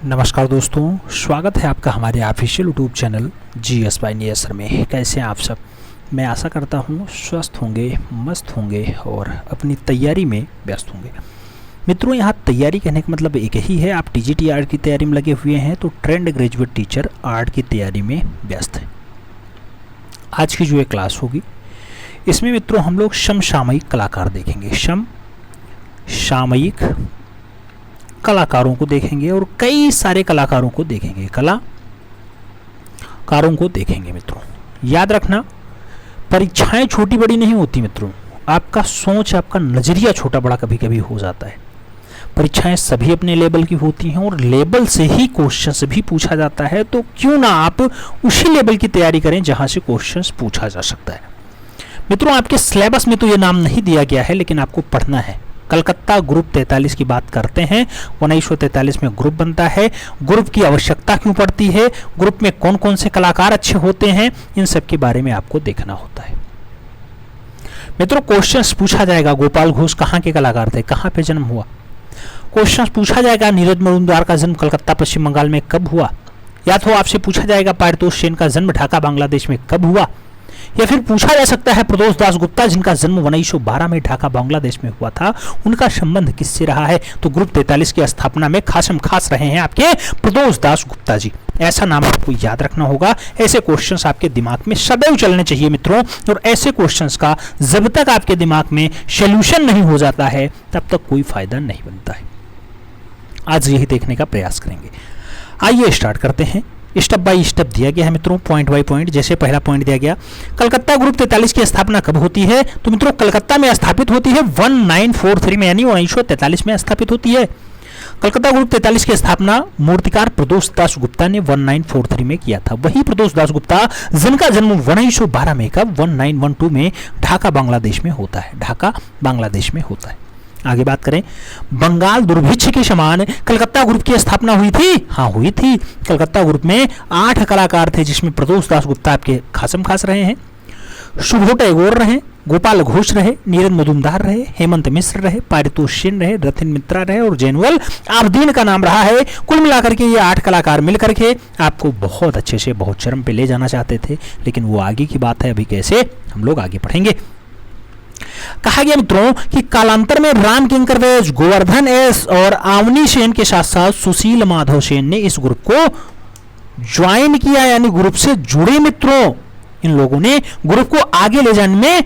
नमस्कार दोस्तों, स्वागत है आपका हमारे official YouTube channel GS by नियसर में। कैसे हैं आप सब? मैं आशा करता हूँ स्वस्थ होंगे, मस्त होंगे और अपनी तैयारी में व्यस्त होंगे। मित्रों, यहाँ तैयारी कहने का मतलब एक ही है, आप TGT आर्ट की तैयारी में लगे हुए हैं तो ट्रेंड ग्रेजुएट टीचर आर्ट की तैयारी में व्यस्त हैं। आज की जो ये क्लास होगी इसमें मित्रों हम लोग समसामयिक कलाकार देखेंगे, समसामयिक कलाकारों को देखेंगे और कई सारे कलाकारों को देखेंगे, कलाकारों को देखेंगे। मित्रों याद रखना, परीक्षाएं छोटी बड़ी नहीं होती मित्रों, आपका सोच, आपका नजरिया छोटा बड़ा कभी कभी हो जाता है। परीक्षाएं सभी अपने लेवल की होती हैं और लेवल से ही क्वेश्चंस भी पूछा जाता है, तो क्यों ना आप उसी लेवल की तैयारी करें जहां से क्वेश्चंस पूछा जा सकता है। मित्रों, आपके सिलेबस में तो ये नाम नहीं दिया गया है, लेकिन आपको पढ़ना है। कलकत्ता ग्रुप 43 की बात करते हैं। 1943 में ग्रुप बनता है। ग्रुप की आवश्यकता क्यों पड़ती है, ग्रुप में कौन कौन से कलाकार अच्छे होते हैं, इन सब के बारे में आपको देखना होता है। मित्रों, क्वेश्चंस पूछा जाएगा, गोपाल घोष कहाँ के कलाकार थे, कहाँ पे जन्म हुआ। क्वेश्चंस पूछा जाएगा, नीरज मजुमदार का जन्म कलकत्ता पश्चिम बंगाल में कब हुआ, या तो आपसे पूछा जाएगा पारितोष सेन का जन्म ढाका बांग्लादेश में कब हुआ, या फिर पूछा जा सकता है प्रदोष दास गुप्ता जिनका जन्म 1912 में ढाका बांग्लादेश में हुआ था, उनका संबंध किससे रहा है। तो ग्रुप 43 की स्थापना में खासम खास रहे हैं आपके प्रदोष दास गुप्ता जी। ऐसा नाम आपको याद रखना होगा। ऐसे क्वेश्चंस आपके दिमाग में सदैव चलने चाहिए मित्रों, और ऐसे क्वेश्चंस का जब तक आपके दिमाग में सोल्यूशन नहीं हो जाता है तब तक कोई फायदा नहीं बनता है। आज यही देखने का प्रयास करेंगे। आइए स्टार्ट करते हैं। स्टेप बाय स्टेप दिया गया है मित्रों, पॉइंट बाय पॉइंट। जैसे पहला पॉइंट दिया गया, कलकत्ता ग्रुप 43 की स्थापना कब होती है। तो मित्रों कलकत्ता में स्थापित होती है 1943 में, यानी 1943 में स्थापित होती है। कलकत्ता ग्रुप 43 की स्थापना मूर्तिकार प्रदोष दास गुप्ता ने 1943 में किया था। वही प्रदोष दास गुप्ता जिनका जन्म 1912 में का 1912 में ढाका बांग्लादेश में होता है, ढाका बांग्लादेश में होता है। आगे बात करें, बंगाल दुर्भिक्ष के समान कलकत्ता ग्रुप की स्थापना हुई थी। हाँ, हुई थी। कलकत्ता ग्रुप में 8 कलाकार थे, जिसमें प्रदोष दास गुप्ता आपके खासम खास रहे हैं, शुभो टैगोर रहे, गोपाल घोष रहे, नीरज मजुमदार रहे, हेमंत मिश्र रहे, पारितोष सेन रहे, रतिन मित्रा रहे और जैनुअल आबदीन का नाम रहा है। कुल मिलाकर के ये 8 कलाकार मिलकर के आपको बहुत अच्छे से बहुत चरम पे ले जाना चाहते थे, लेकिन वो आगे की बात है, अभी कैसे हम लोग आगे पढ़ेंगे। कहा गया मित्रों कि कालांतर में राम किंकर वैस, गोवर्धन एस और आवनी सेन के साथ साथ सुशील माधव सेन ने इस ग्रुप को ज्वाइन किया, यानी ग्रुप से जुड़े मित्रों। इन लोगों ने ग्रुप को आगे ले जाने में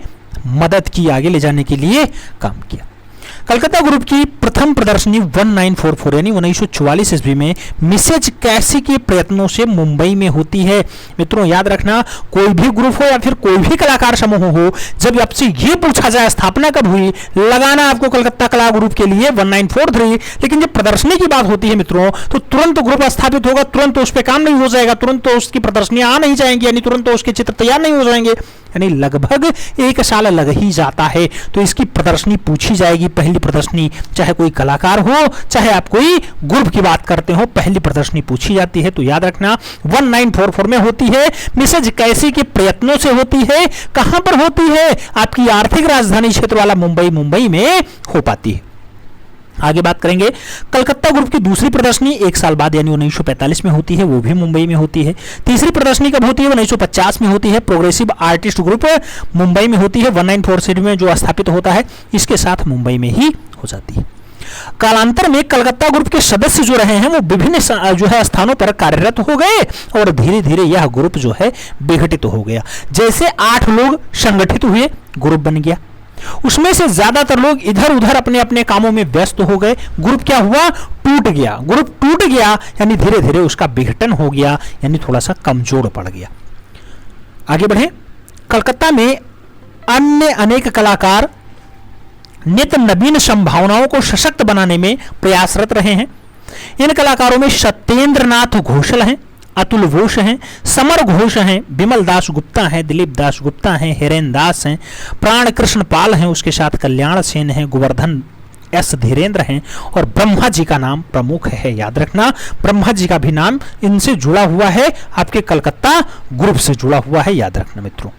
मदद की, आगे ले जाने के लिए काम किया। कलकत्ता ग्रुप की प्रथम प्रदर्शनी 1944 यानी 1944 ईस्वी में मिसेज कैसी के प्रयत्नों से मुंबई में होती है। मित्रों याद रखना, कोई भी ग्रुप हो या फिर कोई भी कलाकार समूह हो, जब आपसे ये पूछा जाए स्थापना कब हुई, लगाना आपको कलकत्ता कला ग्रुप के लिए 1943। लेकिन जब प्रदर्शनी की बात होती है मित्रों, तो तुरंत ग्रुप स्थापित होगा, तुरंत उस पर काम नहीं हो जाएगा, तुरंत उसकी प्रदर्शनियां आ नहीं जाएंगी, यानी तुरंत उसके चित्र तैयार नहीं हो जाएंगे, यानी लगभग 1 साल लग ही जाता है। तो इसकी प्रदर्शनी पूछी जाएगी, पहली प्रदर्शनी, चाहे कोई कलाकार हो चाहे आप कोई ग्रुप की बात करते हो, पहली प्रदर्शनी पूछी जाती है। तो याद रखना 1944 में होती है, मिसेज कैसी के प्रयत्नों से होती है। कहां पर होती है, आपकी आर्थिक राजधानी क्षेत्र वाला मुंबई में हो पाती है। आगे बात करेंगे, कलकत्ता ग्रुप की दूसरी प्रदर्शनी 1 साल बाद यानी 1945 में होती है, वो भी मुंबई में होती है। तीसरी प्रदर्शनी कब होती है, 1950 में होती है। प्रोग्रेसिव आर्टिस्ट ग्रुप मुंबई में होती है, 1947 में जो स्थापित होता है, इसके साथ मुंबई में ही हो जाती है। कालांतर में कलकत्ता ग्रुप के सदस्य जो रहे हैं वो विभिन्न जो है स्थानों पर कार्यरत हो गए और धीरे धीरे यह ग्रुप जो है विघटित हो गया। जैसे 8 लोग संगठित हुए, ग्रुप बन गया, उसमें से ज्यादातर लोग इधर उधर अपने अपने कामों में व्यस्त हो गए, ग्रुप क्या हुआ, टूट गया। ग्रुप टूट गया यानी धीरे धीरे उसका विघटन हो गया, यानी थोड़ा सा कमजोर पड़ गया। आगे बढ़े, कलकत्ता में अन्य अनेक कलाकार नित्य नवीन संभावनाओं को सशक्त बनाने में प्रयासरत रहे हैं। इन कलाकारों में सत्येंद्र नाथ घोषल हैं, अतुल घोष हैं, समर घोष हैं, विमल दास गुप्ता हैं, दिलीप दास गुप्ता हैं, हिरेन दास हैं, प्राण कृष्ण पाल हैं, उसके साथ कल्याण सेन हैं, गोवर्धन एस धीरेन्द्र हैं और ब्रह्मा जी का नाम प्रमुख है। याद रखना, ब्रह्मा जी का भी नाम इनसे जुड़ा हुआ है, आपके कलकत्ता ग्रुप से जुड़ा हुआ है, याद रखना मित्रों।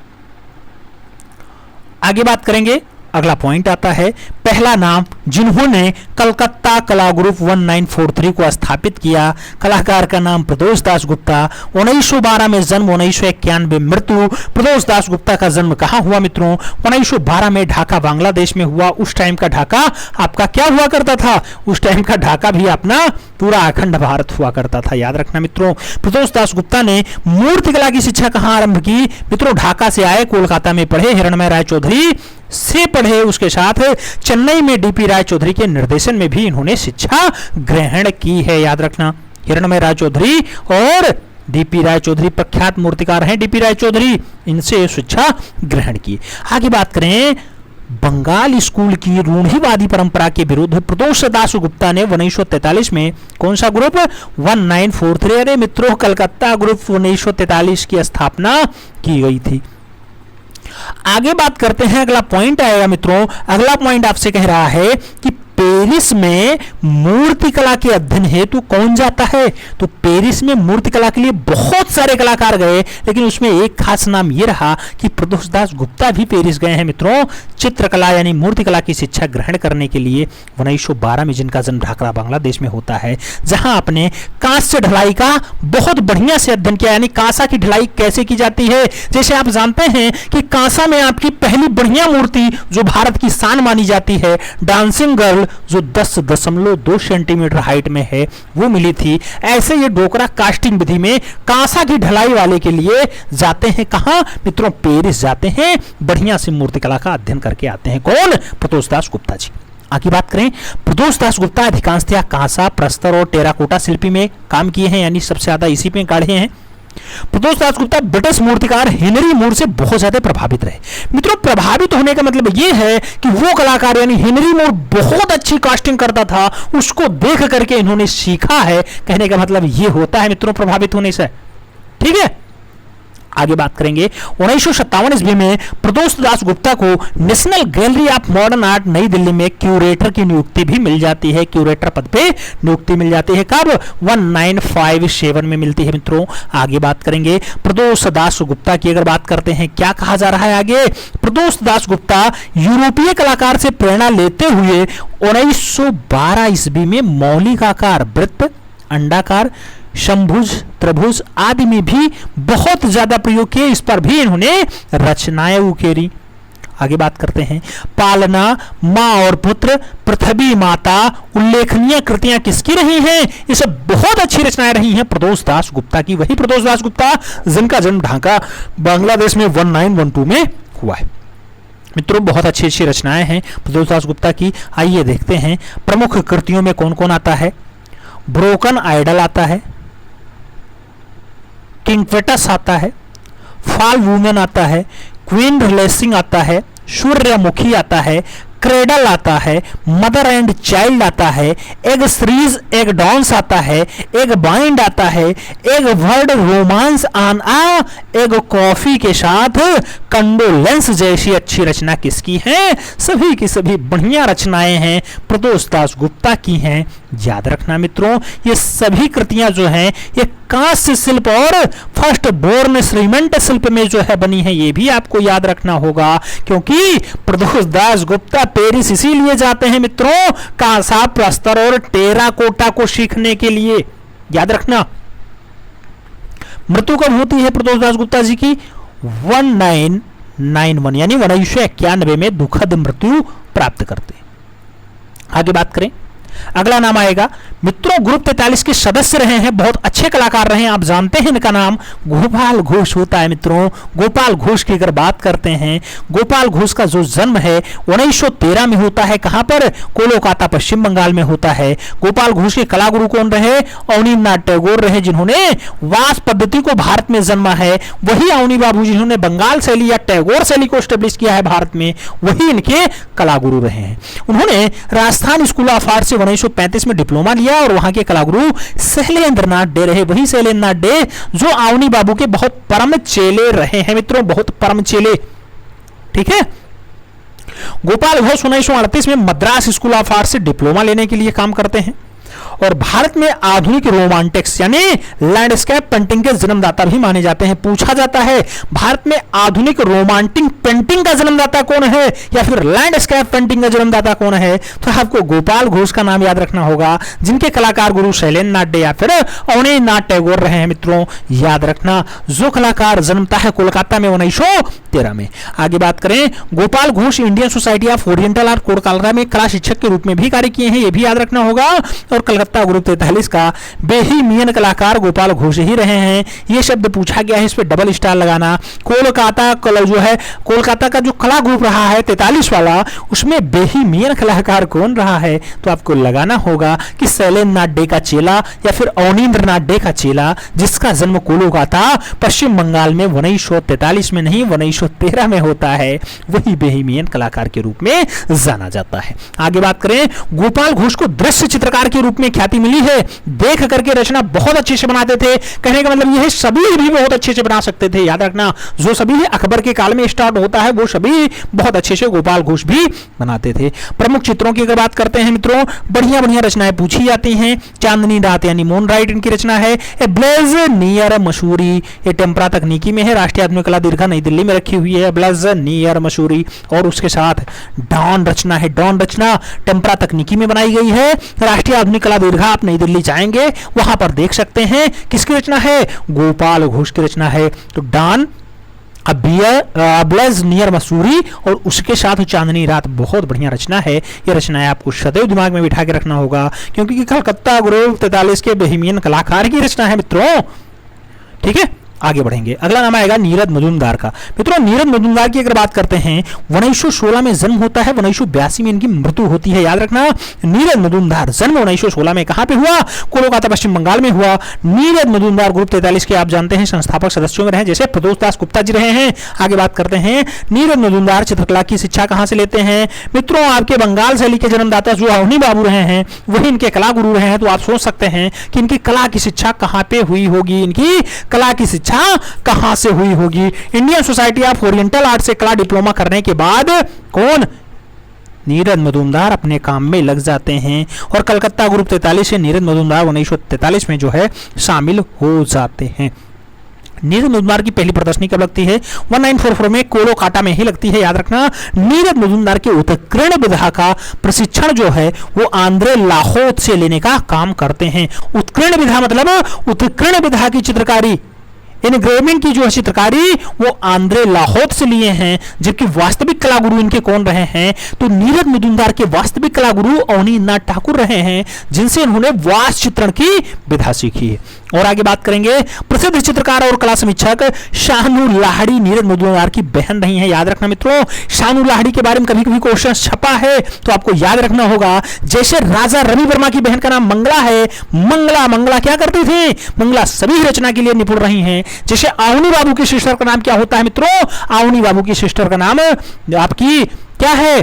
आगे बात करेंगे, अगला पॉइंट आता है, पहला नाम जिन्होंने कलकत्ता कला ग्रुप 1943 को स्थापित किया, कलाकार का नाम प्रदोष दास गुप्ता। 1912 में जन्म, 1991 मृत्यु। प्रदोष दास गुप्ता का जन्म कहाँ हुआ मित्रों? 1912 में ढाका बांग्लादेश में हुआ। उस टाइम का ढाका आपका क्या हुआ करता था? उस टाइम का ढाका भी अपना पूरा अखंड भारत हुआ करता था, याद रखना मित्रों। प्रदोष दास गुप्ता ने मूर्ति कला की शिक्षा कहाँ आरंभ की? मित्रों ढाका से आए, कोलकाता में पढ़े, हिरणमय राय चौधरी से पढ़े, उसके साथ चेन्नई में डीपी राय चौधरी के निर्देशन में भी इन्होंने शिक्षा ग्रहण की है, याद रखना। हिरणमय राय चौधरी और डीपी राय चौधरी प्रख्यात मूर्तिकार हैं, डीपी राय चौधरी, इनसे शिक्षा ग्रहण की। आगे बात करें, बंगाल स्कूल की रूढ़िवादी परंपरा के विरुद्ध प्रदोष दास गुप्ता ने 1943 में कौन सा ग्रुप? 1943। अरे मित्रों, कलकत्ता ग्रुप 1943 की स्थापना की गई थी। आगे बात करते हैं, अगला पॉइंट आएगा मित्रों। अगला पॉइंट आपसे कह रहा है कि पेरिस में मूर्ति कला के अध्ययन हेतु कौन जाता है? तो पेरिस में मूर्ति कला के लिए बहुत सारे कलाकार गए, लेकिन उसमें एक खास नाम यह रहा कि प्रदोष दास गुप्ता भी पेरिस गए हैं मित्रों, चित्रकला यानी मूर्ति कला की शिक्षा ग्रहण करने के लिए। 1912 में जिनका जन्म ढाका बांग्लादेश में होता है, जहां आपने कांस्य ढलाई का बहुत बढ़िया से अध्ययन किया, यानी कांसा की ढलाई कैसे की जाती है। जैसे आप जानते हैं कि कांसा में आपकी पहली बढ़िया मूर्ति जो भारत की शान मानी जाती है, डांसिंग गर्ल, जो 10.2 सेंटीमीटर हाइट में है, वो मिली थी। ऐसे ये डोकरा कास्टिंग विधि में कांसा की ढलाई वाले के लिए जाते हैं कहां मित्रों? पेरिस जाते हैं, बढ़िया से मूर्तिकला का अध्ययन करके आते हैं। कौन? प्रदोष दास गुप्ता जी। आगे बात करें, प्रदोष दास गुप्ता अधिकांशतः कांसा, प्रस्तर और टेराकोटा शिल्पी में काम किए हैं, यानी सबसे ज्यादा इसी पे काढ़े हैं। प्रदोष दास गुप्ता ब्रिटिश मूर्तिकार हेनरी मूर से बहुत ज्यादा प्रभावित रहे। मित्रों, प्रभावित होने का मतलब यह है कि वो कलाकार यानी हेनरी मूर बहुत अच्छी कास्टिंग करता था, उसको देख करके इन्होंने सीखा है। कहने का मतलब यह होता है मित्रों प्रभावित होने से, ठीक है। आगे बात करेंगे, 1957 ईस्वी में प्रदोष दास गुप्ता को national gallery of modern art नई दिल्ली में क्यूरेटर की नियुक्ति भी मिल जाती है। क्यूरेटर पद पे नियुक्ति मिल जाती है, कब? 1957 में मिलती है मित्रों। आगे बात करेंगे, प्रदोष दास गुप्ता की अगर बात करते हैं, क्या कहा जा रहा है आगे? प्रदोष दास गुप्ता यूरोपीय कलाकार से प्रेरणा लेते हुए 1912 ईस्वी में मौलिकाकार, वृत्त, अंडाकार, शंभुज, त्रिभुज आदि में भी बहुत ज्यादा प्रयोग किए। इस पर भी इन्होंने रचनाएं उकेरी। आगे बात करते हैं, पालना, मां और पुत्र, पृथ्वी माता, उल्लेखनीय कृतियां किसकी रही हैं? ये सब बहुत अच्छी रचनाएं रही हैं प्रदोष दास गुप्ता की। वही प्रदोष दास गुप्ता जिनका जन्म ढाका बांग्लादेश में 1912 में हुआ है। मित्रों, बहुत अच्छी अच्छी रचनाएं हैं प्रदोष दास गुप्ता की। आइए देखते हैं प्रमुख कृतियों में कौन कौन आता है। ब्रोकन आइडल आता है, किंगफिशर आता है, फॉल वुमेन आता है, क्वीन रिलेसिंग आता है, सूर्यमुखी आता है, क्रेडल आता है, मदर एंड चाइल्ड आता है, एक सीरीज, एक डांस आता है, एक बाइंड आता है, एक वर्ड रोमांस ऑन आ, एक कॉफी के साथ कंडोलेंस जैसी अच्छी रचना किसकी है? सभी की सभी बढ़िया रचनाएं हैं प्रदोष दास गुप्ता की हैं। याद रखना मित्रों, ये सभी कृतियां जो हैं ये कांस्य शिल्प और फर्स्ट बोर्न श्रीमेंट शिल्प में जो है बनी है। ये भी आपको याद रखना होगा, क्योंकि प्रदोष दास गुप्ता पेरिस इसीलिए जाते हैं मित्रों, कांसा, प्रस्तर और टेराकोटा को सीखने के लिए। याद रखना। मृत्यु कब होती है प्रदोष दास गुप्ता जी की? 1991 यानी 1991 में दुखद मृत्यु प्राप्त करते। आगे बात करें, अगला नाम आएगा मित्रों, ग्रुप 43 के सदस्य रहे हैं, बहुत अच्छे कलाकार रहे हैं। आप जानते हैं इनका नाम गोपाल घोष होता है मित्रों। गोपाल घोष की अगर बात करते हैं, गोपाल घोष का जो जन्म है 1913 में होता है। कहां पर? कोलकाता, पश्चिम बंगाल में होता है। गोपाल घोष के कलागुरु कौन रहे? अवनीन्द्रनाथ टैगोर रहे, जिन्होंने वास पद्धति को भारत में जन्मा है। वही अवनी बाबू जिन्होंने बंगाल शैली या टैगोर शैली को स्टेब्लिश किया है भारत में, वही इनके कलागुरु रहे हैं। उन्होंने राजस्थान स्कूल ऑफ आर्ट से 1935 में डिप्लोमा लिया और वहां के कलागुरु शैलेंद्रनाथ डे रहे। वही शैलेंद्रनाथ डे जो अवनी बाबू के बहुत परम चेले रहे हैं मित्रों, बहुत परम चेले। ठीक है। गोपाल घोष 1938 में मद्रास स्कूल ऑफ आर्ट से डिप्लोमा लेने के लिए काम करते हैं और भारत में आधुनिक रोमांटिक्स यानी लैंडस्केप पेंटिंग के जन्मदाता भी माने जाते हैं। पूछा जाता है भारत में आधुनिक रोमांटिक पेंटिंग का जन्मदाता कौन है या फिर लैंडस्केप पेंटिंग का जन्मदाता कौन है, तो आपको गोपाल घोष का नाम याद रखना होगा, जिनके कलाकार गुरु शैलेंद्र नाथ डे या फिर अवनींद्रनाथ टैगोर रहे हैं। मित्रों याद रखना, जो कलाकार जन्मता है कोलकाता में 1913 में। आगे बात करें, Gopal Ghosh Indian society of oriental art Kolkata में कला शिक्षक के रूप में भी कार्य किए हैं, यह भी याद रखना होगा। और कलकत्ता ग्रुप 43 का बेहिमियन कलाकार गोपाल घोष ही रहे हैं। यह शब्द पूछा गया है, इस पर डबल स्टार लगाना। कोलकाता जो है, कोलकाता का जो कला ग्रुप रहा है 43 वाला, उसमें बेहिमियन कलाकार कौन रहा है, तो आपको लगाना होगा कि शैलेंद्र नाथ डे का चेला या फिर अवनींद्रनाथ डे का चेला, जिसका जन्म कोलकाता पश्चिम बंगाल में 1943 में नहीं 1913 में होता है, वही बेहिमियन कलाकार के रूप में जाना जाता है। आगे बात करें, गोपाल घोष को दृश्य चित्रकार के रूप में ख्याति मिली है। देख करके रचना बहुत अच्छे से बनाते थे, कहने का मतलब यह है सभी भी बहुत अच्छे से बना सकते थे। याद रखना, जो सभी अकबर के काल में स्टार्ट होता है वो सभी बहुत अच्छे से गोपाल घोष भी बनाते थे। प्रमुख चित्रों की अगर बात करते हैं मित्रों, बढ़िया बढ़िया रचनाएं पूछी जाती हैं। चांदनी रात यानी मूनलाइट इनकी रचना है। ए ब्लेज नियर मसूरी, ये टेम्परा तकनीकी में है, राष्ट्रीय आधुनिक कला दीर्घा नई दिल्ली में रखी हुई है, ब्लेज नियर मसूरी। और उसके साथ डॉन रचना है, डॉन रचना टेम्परा तकनीकी में बनाई गई है, राष्ट्रीय आधुनिक कला दीर्घा। आप नई दिल्ली जाएंगे वहां पर देख सकते हैं, किसकी रचना है, गोपाल घोष की रचना है। तो डॉन ब्लेज नियर मसूरी और उसके साथ चांदनी रात बहुत बढ़िया रचना है। यह रचनाएं आपको सदैव दिमाग में बिठा के रखना होगा, क्योंकि कलकत्ता ग्रुप 43 के बेहिमियन कलाकार की रचना है मित्रों। ठीक है, आगे बढ़ेंगे। अगला नाम आएगा नीरद मजूमदार का। मित्रों नीरद मजूमदार की अगर बात करते हैं, 1916 में जन्म होता है, 1982 में इनकी मृत्यु होती है। याद रखना, नीरद मजूमदार जन्म 1916 में कहां पे हुआ, कोलकाता पश्चिम बंगाल में हुआ। नीरद मजूमदार ग्रुप 43 के आप जानते हैं संस्थापक सदस्यों में रहे, जैसे प्रदोष दास गुप्ता जी रहे हैं। आगे बात करते हैं, नीरद मजूमदार चित्रकला की शिक्षा कहां से लेते हैं। मित्रों आपके बंगाल शैली के जन्मदाता जो अवनी बाबू रहे हैं वही इनके कला गुरु रहे हैं। तो आप सोच सकते हैं कि इनकी कला की शिक्षा कहां पे हुई होगी, इनकी कला की शिक्षा कहां से हुई होगी। Indian society of oriental art से कला डिप्लोमा करने के बाद कौन, नीरद मजूमदार अपने काम में लग जाते हैं और कलकत्ता ग्रुप 43 से नीरद मजूमदार 1943 में जो है शामिल हो जाते हैं। नीरद मजूमदार की पहली प्रदर्शनी कब लगती है, 1944 में कोलकाता में ही लगती है। याद रखना, नीरद मजूमदार के उत्कीर्ण विधा का प्रशिक्षण जो है वो आंद्रे लाहोत से लेने का काम करते हैं। उत्कीर्ण विधा मतलब उत्कीर्ण विधा की चित्रकारी, इनग्रेविंग की जो है चित्रकारी वो आंद्रे लाहोत से लिए हैं। जबकि वास्तविक कला गुरु इनके कौन रहे हैं, तो नीरद मजूमदार के वास्तविक कला गुरु अवनींद्रनाथ ठाकुर रहे हैं, जिनसे इन्होंने वास्तु चित्रण की विधा सीखी। और आगे बात करेंगे, प्रसिद्ध चित्रकार और कला समीक्षक शानू लाहिड़ी नीरद मजूमदार की बहन रही हैं। याद रखना मित्रों, शानू लाहिड़ी के बारे में कभी कभी क्वेश्चन छपा है तो आपको याद रखना होगा। जैसे राजा रवि वर्मा की बहन का नाम मंगला है, मंगला क्या करती थी, मंगला सभी रचना के लिए निपुण रही हैं। जैसे आवनी बाबू की सिस्टर का नाम क्या होता है मित्रों, आवनी बाबू की सिस्टर का नाम आपकी क्या है,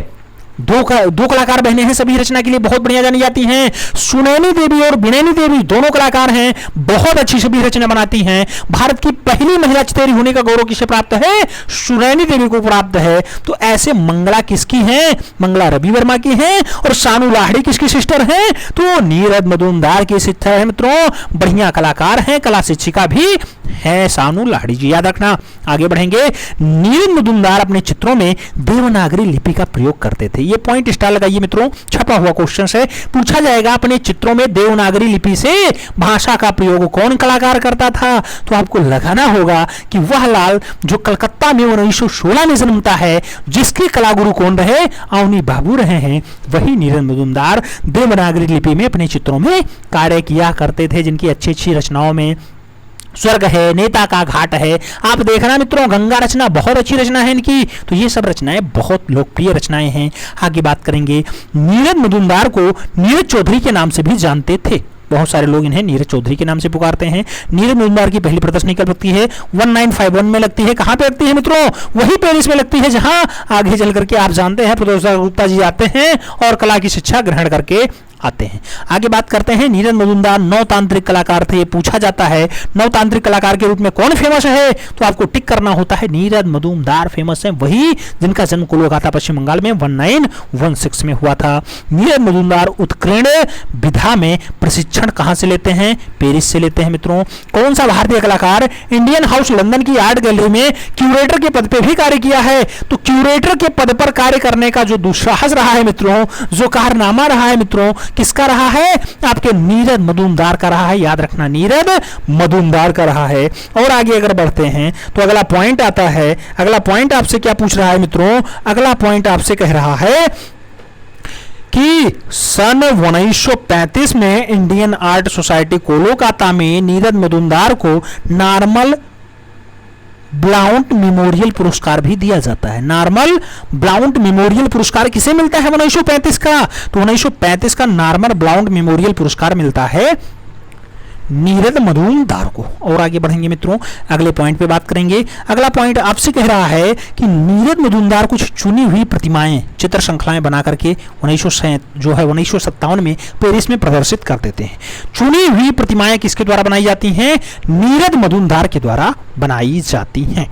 दो कलाकार बहनें हैं, सभी रचना के लिए बहुत बढ़िया जानी जाती हैं। सुनैनी देवी और बिनैनी देवी दोनों कलाकार हैं, बहुत अच्छी सभी रचना बनाती हैं। भारत की पहली महिला चितेरी होने का गौरव किसे प्राप्त है, सुनैनी देवी को प्राप्त है। तो ऐसे मंगला किसकी है, मंगला रवि वर्मा की है। और शानू लाहिड़ी किसकी सिस्टर है, तो नीरद मजूमदार की सिस्टर है। मित्रों बढ़िया कलाकार हैं, कला शिक्षिका भी है शानू लाहिड़ी जी, याद रखना। आगे बढ़ेंगे, नीरद मजूमदार अपने चित्रों में देवनागरी लिपि का प्रयोग करते थे। ये पॉइंट स्टार लगाइए मित्रों, छपा हुआ क्वेश्चन है, पूछा जाएगा अपने चित्रों में देवनागरी लिपि से भाषा का प्रयोग कौन कलाकार करता था। तो आपको लगाना होगा कि वह लाल जो कलकत्ता में 1916 में जन्मता है, जिसके कलागुरु कौन रहे, अवनी बाबू रहे हैं, वही नीरद मजूमदार देवनागरी लिपि में अपने चित्रों में कार्य किया करते थे। जिनकी अच्छी अच्छी रचनाओं में स्वर्ग है, नेता का घाट है, आप देखना मित्रों गंगा रचना बहुत अच्छी रचना है इनकी। तो ये सब रचनाएं बहुत लोकप्रिय रचनाएं हैं। आगे बात करेंगे, नीरद मजूमदार को नीरज चौधरी के नाम से भी जानते थे, बहुत सारे लोग इन्हें नीरज चौधरी के नाम से पुकारते हैं। नीरद मजूमदार की पहली प्रदर्शनी कब लगती है, 1951 में लगती है। कहां पे लगती है मित्रों, वही पेरिस में लगती है जहां आगे चल करके आप जानते हैं प्रदोष दास गुप्ता जी आते हैं और कला की शिक्षा ग्रहण करके आते हैं। आगे बात करते हैं, नीरज मजूमदार नवतांत्रिक कलाकार थे। ये पूछा जाता है नवतांत्रिक कलाकार के रूप में कौन फेमस है, तो आपको टिक करना होता है नीरज मजूमदार फेमस है, वही जिनका जन्म कोलकाता पश्चिम बंगाल में 1916 में हुआ था। नीरज मजूमदार उत्कीर्ण विधा में प्रशिक्षण कहां से लेते हैं, पेरिस से लेते हैं मित्रों। कौन सा भारतीय कलाकार इंडियन हाउस लंदन की आर्ट गैलरी में क्यूरेटर के पद पर भी कार्य किया है, तो क्यूरेटर के पद पर कार्य करने का जो दुस्साहस रहा है मित्रों, जो कारनामा रहा है मित्रों, किसका रहा है, आपके नीरज मजूमदार का रहा है। याद रखना, नीरज मजूमदार का रहा है। और आगे अगर बढ़ते हैं तो अगला पॉइंट आता है। अगला पॉइंट आपसे क्या पूछ रहा है मित्रों, अगला पॉइंट आपसे कह रहा है कि सन 1935 में इंडियन आर्ट सोसाइटी कोलकाता में नीरज मजूमदार को नॉर्मल ब्लाउंट मेमोरियल पुरस्कार भी दिया जाता है। नॉर्मल ब्लाउंट मेमोरियल पुरस्कार किसे मिलता है 1935 का, तो 1935 का नॉर्मल ब्लाउंट मेमोरियल पुरस्कार मिलता है नीरज मजूमदार को। और आगे बढ़ेंगे मित्रों, अगले पॉइंट पे बात करेंगे। अगला पॉइंट आपसे कह रहा है कि नीरज मजूमदार कुछ चुनी हुई प्रतिमाएं, चित्र श्रृंखलाएं बना करके 1957 में पेरिस में प्रदर्शित कर देते हैं। चुनी हुई प्रतिमाएं किसके द्वारा बनाई जाती हैं, नीरज मजूमदार के द्वारा बनाई जाती हैं।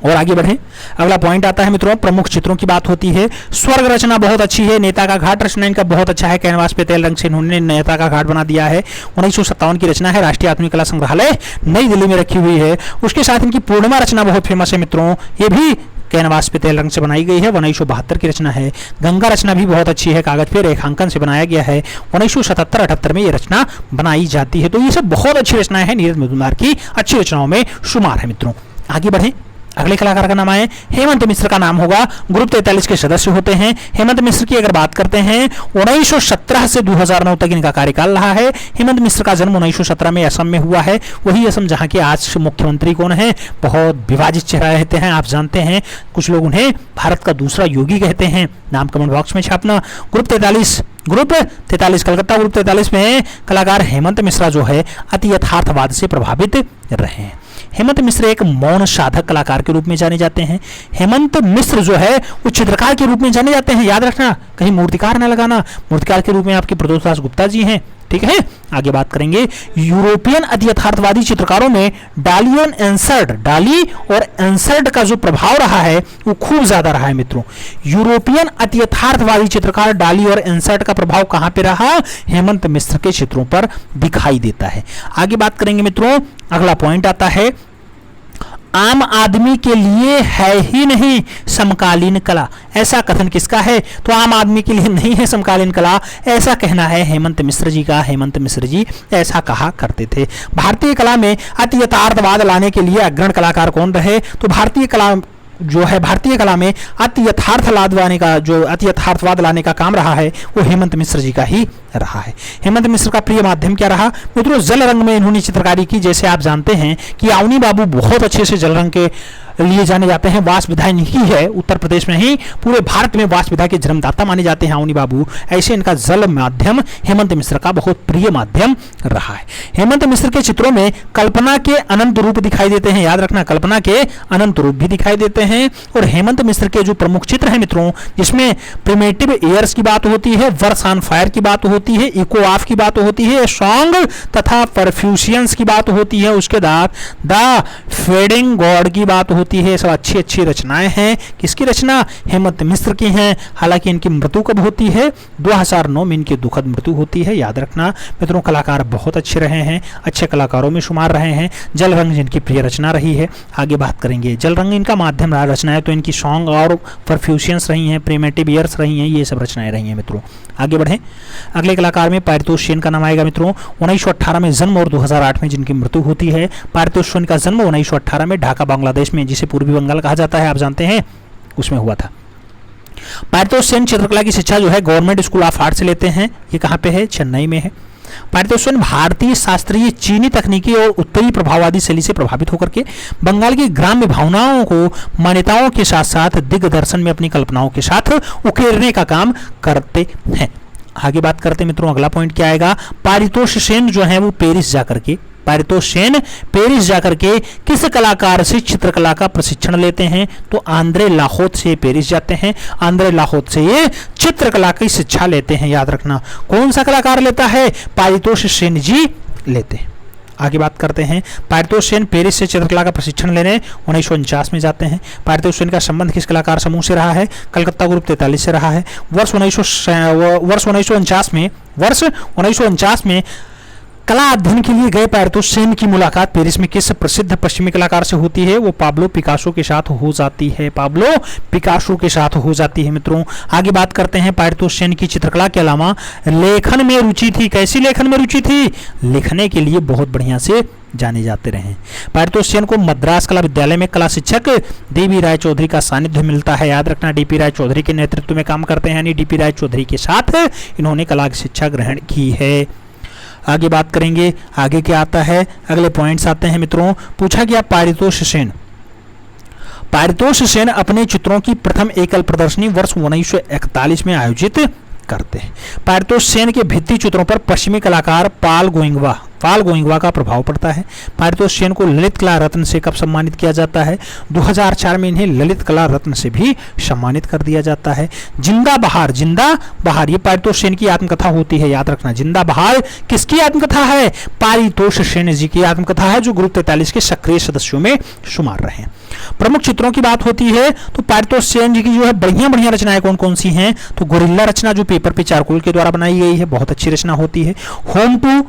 और आगे बढ़े, अगला पॉइंट आता है मित्रों, प्रमुख चित्रों की बात होती है। स्वर्ग रचना बहुत अच्छी है, नेता का घाट रचना इनका बहुत अच्छा है, कैनवास पे तेल रंग से इन्होंने नेता का घाट बना दिया है। 1957 की रचना है, राष्ट्रीय आधुनिक कला संग्रहालय नई दिल्ली में रखी हुई है। उसके साथ इनकी पूर्णिमा रचना बहुत फेमस है मित्रों, ये भी कैनवास पे तेल रंग से बनाई गई है, 1972 की रचना है। गंगा रचना भी बहुत अच्छी है, कागज पे रेखांकन से बनाया गया है, 1977-78 में ये रचना बनाई जाती है। तो ये सब बहुत अच्छी रचनाएं हैं, नीरज मजूमदार की अच्छी रचनाओं में शुमार है मित्रों। आगे बढ़े, अगले कलाकार का नाम है हेमंत मिश्र का नाम होगा, ग्रुप 43 के सदस्य होते हैं। हेमंत मिश्र की अगर बात करते हैं 1917 से 2009 तक इनका कार्यकाल रहा है। हेमंत मिश्र का जन्म 1917 में असम में हुआ है, वही असम जहां के आज मुख्यमंत्री कौन है, बहुत विवादित चेहरा रहते हैं, आप जानते हैं, कुछ लोग उन्हें भारत का दूसरा योगी कहते हैं। नाम कमेंट बॉक्स में छापना। ग्रुप 43 कलकत्ता ग्रुप 43 में कलाकार हेमंत मिश्रा जो है अति यथार्थवाद से प्रभावित रहे हैं। हेमंत मिश्र एक मौन साधक कलाकार के रूप में जाने जाते हैं। हेमंत मिश्र जो है वो चित्रकार के रूप में जाने जाते हैं, याद रखना, कहीं मूर्तिकार न लगाना। मूर्तिकार के रूप में आपके प्रदोष दास गुप्ता जी हैं, ठीक है। आगे बात करेंगे, यूरोपियन अति यथार्थवादी चित्रकारों में डाली और एंसर्ड का जो प्रभाव रहा है वो खूब ज्यादा रहा है मित्रों। यूरोपियन अति यथार्थवादी चित्रकार डाली और एंसर्ड का प्रभाव कहां पे रहा, हेमंत मिश्र के चित्रों पर दिखाई देता है। आगे बात करेंगे मित्रों, अगला पॉइंट आता है, आम आदमी के लिए है ही नहीं समकालीन कला। ऐसा कथन किसका है, तो आम आदमी के लिए नहीं है समकालीन कला, ऐसा कहना है हेमंत मिश्र जी का। हेमंत मिश्र जी ऐसा कहा करते थे। भारतीय कला में अति यथार्थवाद लाने के लिए अग्रणी कलाकार कौन रहे, तो भारतीय कला में अति यथार्थवाद लाने का काम रहा है वो हेमंत मिश्र जी का ही रहा है। हेमंत मिश्र का प्रिय माध्यम क्या रहा मित्रों, जल रंग में इन्होंने चित्रकारी की। जैसे आप जानते हैं कि अवनी बाबू बहुत अच्छे से जल रंग के लिए जाने जाते हैं, वास विधा इनकी है, उत्तर प्रदेश में ही पूरे भारत में वास विधा के जन्मदाता माने जाते हैं अवनी बाबू। ऐसे इनका जल माध्यम हेमंत मिश्र का बहुत प्रिय माध्यम रहा है। हेमंत मिश्र के चित्रों में कल्पना के अनंत रूप दिखाई देते हैं, याद रखना, कल्पना के अनंत रूप भी दिखाई देते हैं। और हेमंत मिश्र के जो प्रमुख चित्र हैं मित्रों, जिसमें प्रिमेटिव एयर्स की बात होती है, वर्स ऑन फायर की बात होती है, इको ऑफ की बात होती है, सॉन्ग तथा परफ्यूशियंस की बात होती है, उसके बाद द फेडिंग गॉड की बात होती है। सब अच्छी अच्छी रचनाएं हैं। किसकी रचना, हेमंत मिश्र की हैं। हालांकि इनकी मृत्यु कब होती है, 2009 में इनकी दुखद मृत्यु होती है। याद रखना मित्रों, कलाकार बहुत अच्छे रहे हैं, अच्छे कलाकारों में शुमार रहे हैं। जल रंग जिनकी प्रिय रचना रही है। आगे बात करेंगे, जल रंग इनका माध्यम रहा रचना है, तो इनकी सॉन्ग और परफ्यूशियंस रही हैं, प्रिमेटिव ईयर्स रही हैं, ये सब रचनाएं रही हैं मित्रों। आगे बढ़ें, अगले कलाकार में पारितोष सेन का नाम आएगा मित्रों। 1918 में जन्म और 2008 में जिनकी मृत्यु होती है। पारितोष सेन का जन्म 1918 में ढाका बांग्लादेश में, जिसे पूर्वी बंगाल कहा जाता है, आप जानते हैं, उसमें हुआ था। पारितोष सेन चित्रकला की शिक्षा जो है गवर्नमेंट स्कूल ऑफ आर्ट से लेते हैं। ये कहाँ पे है, चेन्नई में है। पारितोष सेन भारतीय शास्त्रीय चीनी तकनीकी और उत्तरी प्रभाववादी शैली से प्रभावित होकर के बंगाल की ग्राम्य भावनाओं को मान्यताओं के साथ साथ दिग्दर्शन में अपनी कल्पनाओं के साथ उकेरने का काम करते हैं। आगे बात करते हैं मित्रों, अगला पॉइंट क्या आएगा, पारितोष सेन जो है वो पेरिस जाकर के, पारितोष सेन पेरिस जाकर के किस कलाकार से चित्रकला का प्रशिक्षण लेते हैं, तो आंद्रे लाहोत से पेरिस जाते हैं, आंद्रे लाहोत से ये चित्रकला की शिक्षा लेते हैं। याद रखना कौन सा कलाकार लेता है, पारितोष सेन जी लेते हैं। आगे बात करते हैं, पारितोष सेन पेरिस से चित्रकला का प्रशिक्षण लेने 1949 में जाते हैं। पारितोष सेन का संबंध किस कलाकार समूह से रहा है, कलकत्ता ग्रुप 43 से रहा है। वर्ष 1949 में कला अध्ययन के लिए गए पारितोष सेन की मुलाकात पेरिस में किस प्रसिद्ध पश्चिमी कलाकार से होती है, वो पाब्लो पिकासो के साथ हो जाती है, पाब्लो पिकासो के साथ हो जाती है। मित्रों आगे बात करते हैं, पारितोष सेन की चित्रकला के अलावा लेखन में रुचि थी। कैसी लेखन में रुचि थी, लिखने के लिए बहुत बढ़िया से जाने जाते रहे। पारितोष सेन को मद्रास कला विद्यालय में कला शिक्षक डीबी राय चौधरी का सानिध्य मिलता है। याद रखना डीपी राय चौधरी के नेतृत्व में काम करते हैं, यानी डीपी राय चौधरी के साथ इन्होंने कला की शिक्षा ग्रहण की है। आगे बात करेंगे, आगे क्या आता है, अगले पॉइंट्स आते हैं मित्रों। पूछा गया पारितोष सेन अपने चित्रों की प्रथम एकल प्रदर्शनी वर्ष 1941 में आयोजित करते हैं। पारितोष सेन के भित्ति चित्रों पर पश्चिमी कलाकार पाल गोइंगवा का प्रभाव पड़ता है। पारितोष सेन को ललित कला रत्न से कब सम्मानित किया जाता है, 2004 में इन्हें ललित कला रत्न से भी सम्मानित कर दिया जाता है। जिंदा बहार ये पारितोष सेन की आत्मकथा होती है। याद रखना जिंदा बहार किसकी आत्मकथा है, पारितोष सेन जी की आत्मकथा है, जो ग्रुप 43 के सक्रिय सदस्यों में शुमार रहे। प्रमुख चित्रों की बात होती है तो पारितोष सेन जी की जो है बढ़िया रचनाएं कौन कौन सी हैं, तो गोरिल्ला रचना जो पेपर पे चारकोल के द्वारा बनाई गई है, बहुत अच्छी रचना होती है। होम टू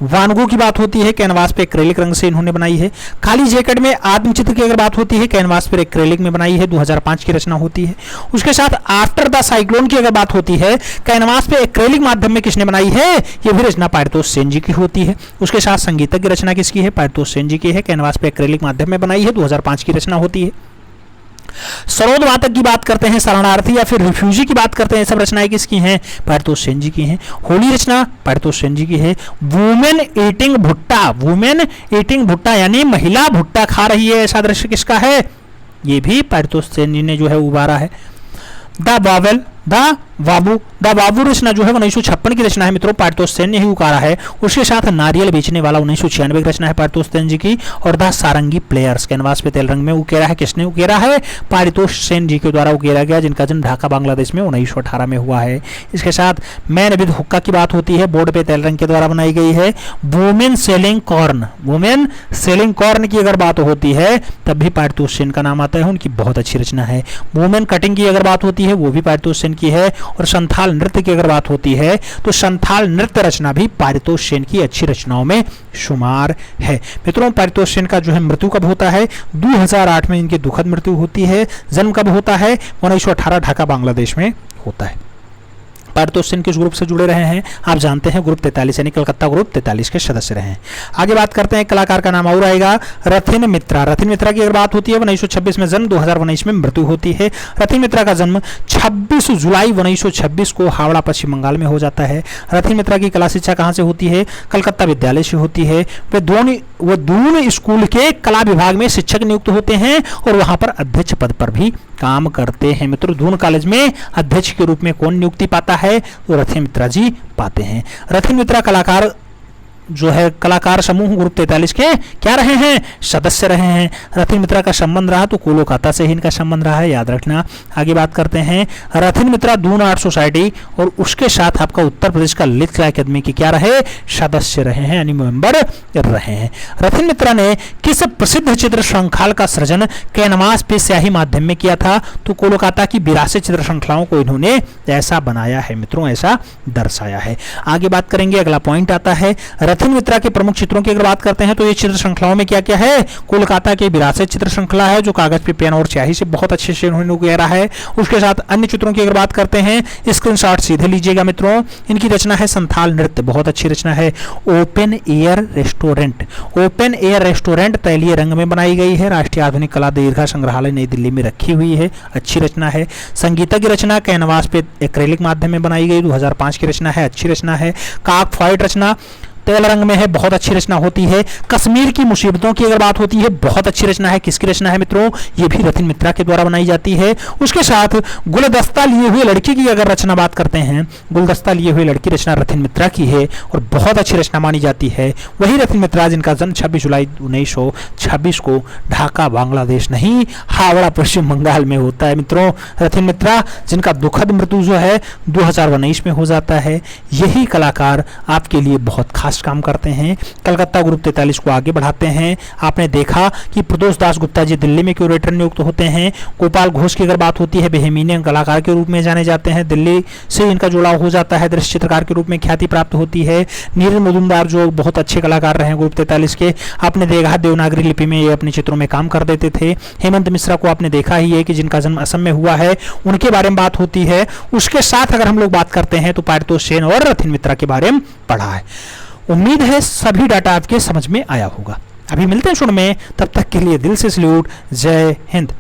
वानगो की बात होती है, कैनवास पे एक्रेलिक रंग से इन्होंने बनाई है। काली जैकेट में आत्मचित्र की अगर बात होती है, कैनवास पर एक्रेलिक में बनाई है, 2005 की रचना होती है। उसके साथ आफ्टर द साइक्लोन की अगर बात होती है, कैनवास पे एक्रेलिक माध्यम में किसने बनाई है, ये भी रचना पारितोष सेन जी की होती है। उसके साथ संगीतज्ञ रचना किसकी है, पारितोष सेन जी की है, कैनवास पे एक्रेलिक माध्यम में बनाई है, 2005 की रचना होती है। सरोद वातक की बात करते हैं, शरणार्थी या फिर रिफ्यूजी की बात करते हैं, सब रचनाएं किसकी हैं, पारितोष सेन जी की हैं। होली रचना पारितोष सेन जी की है। वुमेन ईटिंग भुट्टा यानी महिला भुट्टा खा रही है, ऐसा दृश्य किसका है, ये भी पारितोष सेन जी ने जो है उबारा है। द बाबू रचना जो है 1956 की रचना है मित्रों, पारितोष सेन ने ही उकारा है। उसके साथ नारियल बेचने वाला 1996 की रचना है पारितोष सेन जी की। और द सारंगी प्लेयर्स कैनवास पे तेल रंग में उकेरा है, किसने उकेरा है, पारितोष सेन जी के द्वारा उकेरा गया, जिनका जन्म ढाका बांग्लादेश में 1918 में हुआ है। इसके साथ मैन विद हुक्का की बात होती है, बोर्ड पे तेल रंग के द्वारा बनाई गई है। वुमेन सेलिंग कॉर्न की अगर बात होती है तब भी पारितोष सेन का नाम आता है, उनकी बहुत अच्छी रचना है। वुमेन कटिंग की अगर बात होती है वो भी पारितोष सेन की है। और संथाल नृत्य की अगर बात होती है तो संथाल नृत्य रचना भी पारितोष सेन की अच्छी रचनाओं में शुमार है। मित्रों पारितोष सेन का जो है मृत्यु कब होता है, 2008 में इनकी दुखद मृत्यु होती है। जन्म कब होता है, 1918 ढाका बांग्लादेश में होता है। पारितोष सेन किस ग्रुप से जुड़े रहे हैं, आप जानते हैं ग्रुप 43 यानी कलकत्ता ग्रुप 43 के सदस्य रहे हैं। आगे बात करते हैं, कलाकार का नाम और आएगा रथिन मित्रा की अगर बात होती है 1926 में जन्म, 2019 में मृत्यु होती है। रथिन मित्रा का जन्म 26 जुलाई 1926 को हावड़ा पश्चिम बंगाल में हो जाता है। रथिन मित्रा की कला शिक्षा कहाँ से होती है, कलकत्ता विद्यालय से होती है। वे दून स्कूल के कला विभाग में शिक्षक नियुक्त होते हैं और वहां पर अध्यक्ष पद पर भी काम करते हैं। मित्रों दून कॉलेज में अध्यक्ष के रूप में कौन नियुक्ति पाता है, तो रथिन मित्रा जी पाते हैं। रथिन मित्रा कलाकार जो है कलाकार समूह ग्रुप 43 के क्या रहे हैं, सदस्य रहे हैं। रथिन मित्रा का संबंध रहा तो कोलकाता से ही इनका संबंध रहा है, याद रखना। आगे बात करते हैं, रथिन मित्रा दून आर्ट सोसाइटी और उसके साथ आपका उत्तर प्रदेश का ललित कला अकादमी के क्या रहे, सदस्य रहे हैं, यानी मेंबर रहे हैं। रथिन मित्रा ने किस प्रसिद्ध चित्र श्रृंखला का सृजन कैनवास पे स्याही माध्यम में किया था, तो कोलकाता की 82 चित्र श्रृंखलाओं को इन्होंने ऐसा बनाया है मित्रों, ऐसा दर्शाया है। आगे बात करेंगे, अगला पॉइंट आता है, रथिन मित्रा के प्रमुख चित्रों की अगर बात करते हैं तो ये चित्र श्रृंखलाओं में क्या क्या है, कोलकाता के 82 चित्र श्रृंखला है जो कागज पे पेन और स्याही से बहुत अच्छे से उन्होंने उकेरा है। उसके साथ अन्य चित्रों की अगर बात करते हैं, स्क्रीनशॉट सीधे लीजिएगा मित्रों। इनकी रचना है संथाल नृत्य, बहुत अच्छी रचना है। ओपन एयर रेस्टोरेंट तैलीय रंग में बनाई गई है, राष्ट्रीय आधुनिक कला दीर्घा संग्रहालय नई दिल्ली में रखी हुई है, अच्छी रचना है। संगीतज्ञ रचना कैनवास पे एक्रेलिक माध्यम में बनाई गई, 2005 की रचना है, अच्छी रचना है। काक फॉइट रचना तेल रंग में है, बहुत अच्छी रचना होती है। कश्मीर की मुसीबतों की अगर बात होती है, बहुत अच्छी रचना है। किसकी रचना है मित्रों? ये भी रथिन मित्रा के द्वारा बनाई जाती है। उसके साथ गुलदस्ता लिए हुए लड़की की अगर रचना बात करते हैं, गुलदस्ता लिए हुए लड़की रचना रथिन मित्रा की है और बहुत अच्छी रचना मानी जाती है। वही रथिन मित्रा जिनका जन्म 26 जुलाई 1926 को ढाका बांग्लादेश नहीं, हावड़ा पश्चिम बंगाल में होता है मित्रों। रथिन मित्रा जिनका दुखद मृत्यु जो है 2019 में हो जाता है। यही कलाकार आपके लिए बहुत खास काम करते हैं, कलकत्ता ग्रुप 43 को आगे बढ़ाते हैं। आपने देखा कि प्रदोष दास गुप्ता जी दिल्ली में क्यूरेटर नियुक्त होते हैं। गोपाल घोष की अगर बात होती है, बेहमीनियन कलाकार के रूप में जाने जाते हैं, दिल्ली से इनका जुड़ाव हो जाता है, दृश्य चित्रकार के रूप में ख्याति प्राप्त होती है। नीरज मजुमदार जो बहुत अच्छे कलाकार रहे ग्रुप 43 के, आपने देखा देवनागरी लिपि में ये अपने चित्रों में काम कर देते थे। हेमंत मिश्रा को आपने देखा ही है कि जिनका जन्म असम में हुआ है, उनके बारे में बात होती है। उसके साथ अगर हम लोग बात करते हैं तो पारितोष सेन और रथिन मित्रा के बारे में पढ़ा है। उम्मीद है सभी डाटा आपके समझ में आया होगा। अभी मिलते हैं शुरू में, तब तक के लिए दिल से सैल्यूट। जय हिंद।